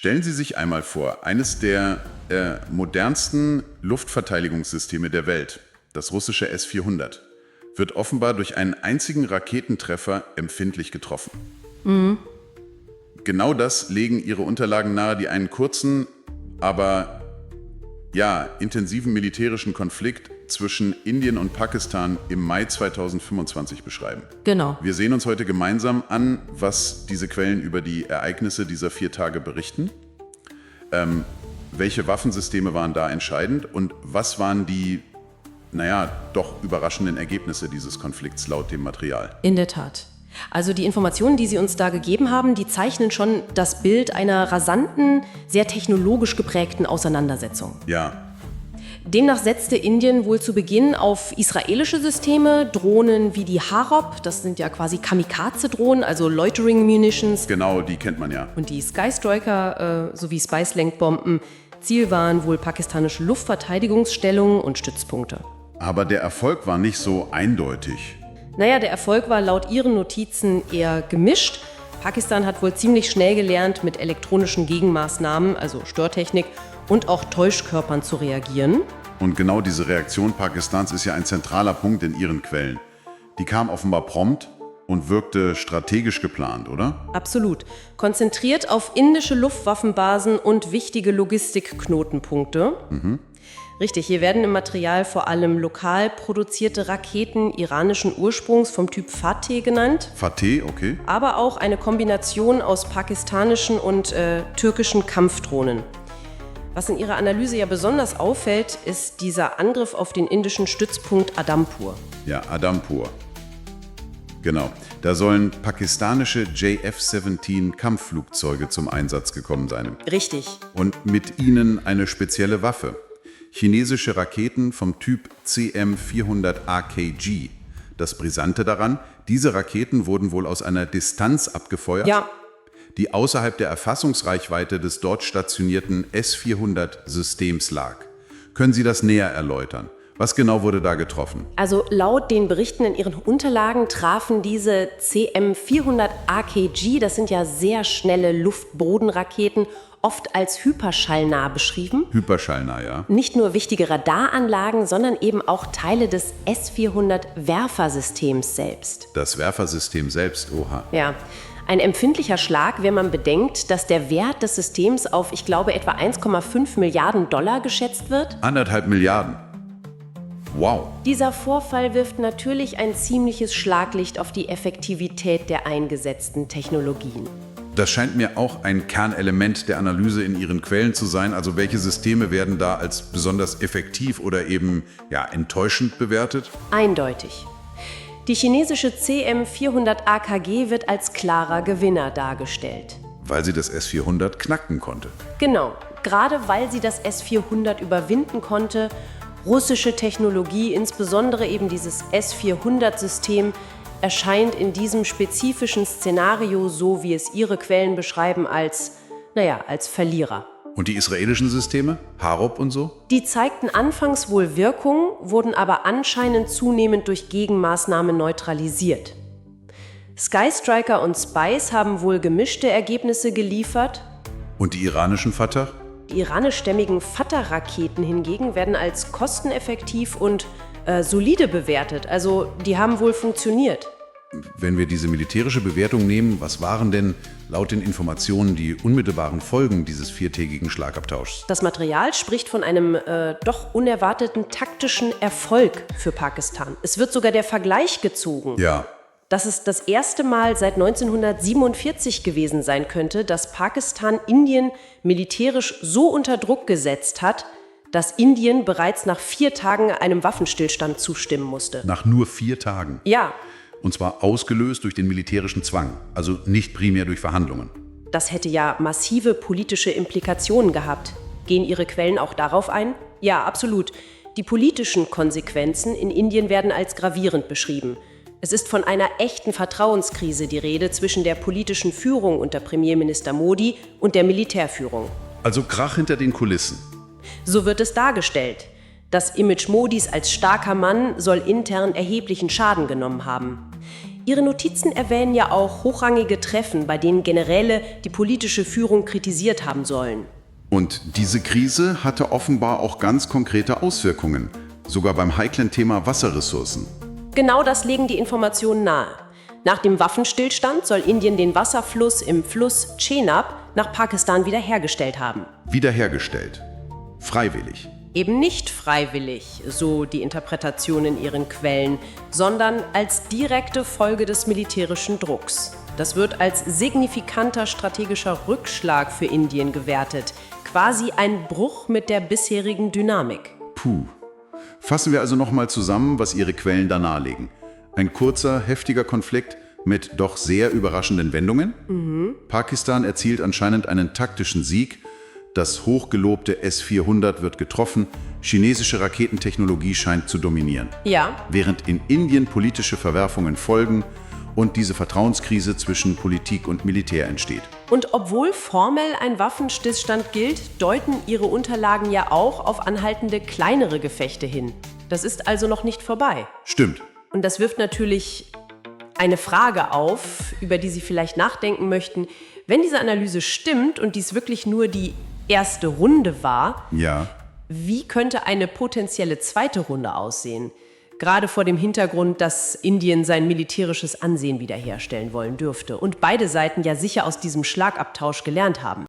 Stellen Sie sich einmal vor, eines der modernsten Luftverteidigungssysteme der Welt, das russische S-400, wird offenbar durch einen einzigen Raketentreffer empfindlich getroffen. Genau das legen Ihre Unterlagen nahe, die einen kurzen, aber intensiven militärischen Konflikt zwischen Indien und Pakistan im Mai 2025 beschreiben. Genau. Wir sehen uns heute gemeinsam an, was diese Quellen über die Ereignisse dieser 4 Tage berichten. Welche Waffensysteme waren da entscheidend und was waren die, doch überraschenden Ergebnisse dieses Konflikts laut dem Material? In der Tat. Also die Informationen, die Sie uns da gegeben haben, die zeichnen schon das Bild einer rasanten, sehr technologisch geprägten Auseinandersetzung. Ja. Demnach setzte Indien wohl zu Beginn auf israelische Systeme, Drohnen wie die Harop, das sind ja quasi Kamikaze-Drohnen, also Loitering Munitions. Genau, die kennt man ja. Und die Sky Striker sowie Spice-Lenkbomben. Ziel waren wohl pakistanische Luftverteidigungsstellungen und Stützpunkte. Aber der Erfolg war nicht so eindeutig. Der Erfolg war laut ihren Notizen eher gemischt. Pakistan hat wohl ziemlich schnell gelernt, mit elektronischen Gegenmaßnahmen, also Störtechnik, und auch Täuschkörpern zu reagieren. Und genau diese Reaktion Pakistans ist ja ein zentraler Punkt in Ihren Quellen. Die kam offenbar prompt und wirkte strategisch geplant, oder? Absolut. Konzentriert auf indische Luftwaffenbasen und wichtige Logistikknotenpunkte. Richtig, hier werden im Material vor allem lokal produzierte Raketen iranischen Ursprungs vom Typ Fateh genannt. Fateh, okay. Aber auch eine Kombination aus pakistanischen und türkischen Kampfdrohnen. Was in ihrer Analyse ja besonders auffällt, ist dieser Angriff auf den indischen Stützpunkt Adampur. Ja, Adampur. Genau. Da sollen pakistanische JF-17 Kampfflugzeuge zum Einsatz gekommen sein. Richtig. Und mit ihnen eine spezielle Waffe. Chinesische Raketen vom Typ CM-400AKG. Das Brisante daran, diese Raketen wurden wohl aus einer Distanz abgefeuert, die außerhalb der Erfassungsreichweite des dort stationierten S-400-Systems lag. Können Sie das näher erläutern? Was genau wurde da getroffen? Also laut den Berichten in Ihren Unterlagen trafen diese CM-400AKG, das sind ja sehr schnelle Luft-Boden-Raketen, oft als hyperschallnah beschrieben. Hyperschallnah, ja. Nicht nur wichtige Radaranlagen, sondern eben auch Teile des S-400-Werfersystems selbst. Das Werfersystem selbst, oha. Ja, ein empfindlicher Schlag, wenn man bedenkt, dass der Wert des Systems auf, ich glaube, etwa 1,5 Milliarden Dollar geschätzt wird. 1,5 Milliarden. Wow. Dieser Vorfall wirft natürlich ein ziemliches Schlaglicht auf die Effektivität der eingesetzten Technologien. Das scheint mir auch ein Kernelement der Analyse in Ihren Quellen zu sein. Also welche Systeme werden da als besonders effektiv oder eben enttäuschend bewertet? Eindeutig. Die chinesische CM-400AKG wird als klarer Gewinner dargestellt. Weil sie das S-400 knacken konnte. Genau, gerade weil sie das S-400 überwinden konnte. Russische Technologie, insbesondere eben dieses S-400-System, erscheint in diesem spezifischen Szenario, so wie es ihre Quellen beschreiben, als Verlierer. Und die israelischen Systeme? Harop und so? Die zeigten anfangs wohl Wirkung, wurden aber anscheinend zunehmend durch Gegenmaßnahmen neutralisiert. Sky Striker und Spice haben wohl gemischte Ergebnisse geliefert. Und die iranischen Fatah? Die iranischstämmigen Fatah-Raketen hingegen werden als kosteneffektiv und solide bewertet. Also die haben wohl funktioniert. Wenn wir diese militärische Bewertung nehmen, was waren denn laut den Informationen die unmittelbaren Folgen dieses 4-tägigen Schlagabtauschs? Das Material spricht von einem doch unerwarteten taktischen Erfolg für Pakistan. Es wird sogar der Vergleich gezogen. Ja. Dass es das erste Mal seit 1947 gewesen sein könnte, dass Pakistan Indien militärisch so unter Druck gesetzt hat, dass Indien bereits nach 4 Tagen einem Waffenstillstand zustimmen musste. Nach nur 4 Tagen? Ja. Und zwar ausgelöst durch den militärischen Zwang, also nicht primär durch Verhandlungen. Das hätte ja massive politische Implikationen gehabt. Gehen Ihre Quellen auch darauf ein? Ja, absolut. Die politischen Konsequenzen in Indien werden als gravierend beschrieben. Es ist von einer echten Vertrauenskrise die Rede zwischen der politischen Führung unter Premierminister Modi und der Militärführung. Also Krach hinter den Kulissen. So wird es dargestellt. Das Image Modis als starker Mann soll intern erheblichen Schaden genommen haben. Ihre Notizen erwähnen ja auch hochrangige Treffen, bei denen Generäle die politische Führung kritisiert haben sollen. Und diese Krise hatte offenbar auch ganz konkrete Auswirkungen, sogar beim heiklen Thema Wasserressourcen. Genau das legen die Informationen nahe. Nach dem Waffenstillstand soll Indien den Wasserfluss im Fluss Chenab nach Pakistan wiederhergestellt haben. Wiederhergestellt. Freiwillig. Eben nicht freiwillig, so die Interpretation in ihren Quellen, sondern als direkte Folge des militärischen Drucks. Das wird als signifikanter strategischer Rückschlag für Indien gewertet, quasi ein Bruch mit der bisherigen Dynamik. Puh. Fassen wir also nochmal zusammen, was Ihre Quellen da nahelegen. Ein kurzer, heftiger Konflikt mit doch sehr überraschenden Wendungen. Pakistan erzielt anscheinend einen taktischen Sieg. Das hochgelobte S-400 wird getroffen. Chinesische Raketentechnologie scheint zu dominieren. Ja. Während in Indien politische Verwerfungen folgen und diese Vertrauenskrise zwischen Politik und Militär entsteht. Und obwohl formell ein Waffenstillstand gilt, deuten ihre Unterlagen ja auch auf anhaltende kleinere Gefechte hin. Das ist also noch nicht vorbei. Stimmt. Und das wirft natürlich eine Frage auf, über die Sie vielleicht nachdenken möchten. Wenn diese Analyse stimmt und dies wirklich nur die erste Runde war, Ja. wie könnte eine potenzielle zweite Runde aussehen? Gerade vor dem Hintergrund, dass Indien sein militärisches Ansehen wiederherstellen wollen dürfte und beide Seiten ja sicher aus diesem Schlagabtausch gelernt haben.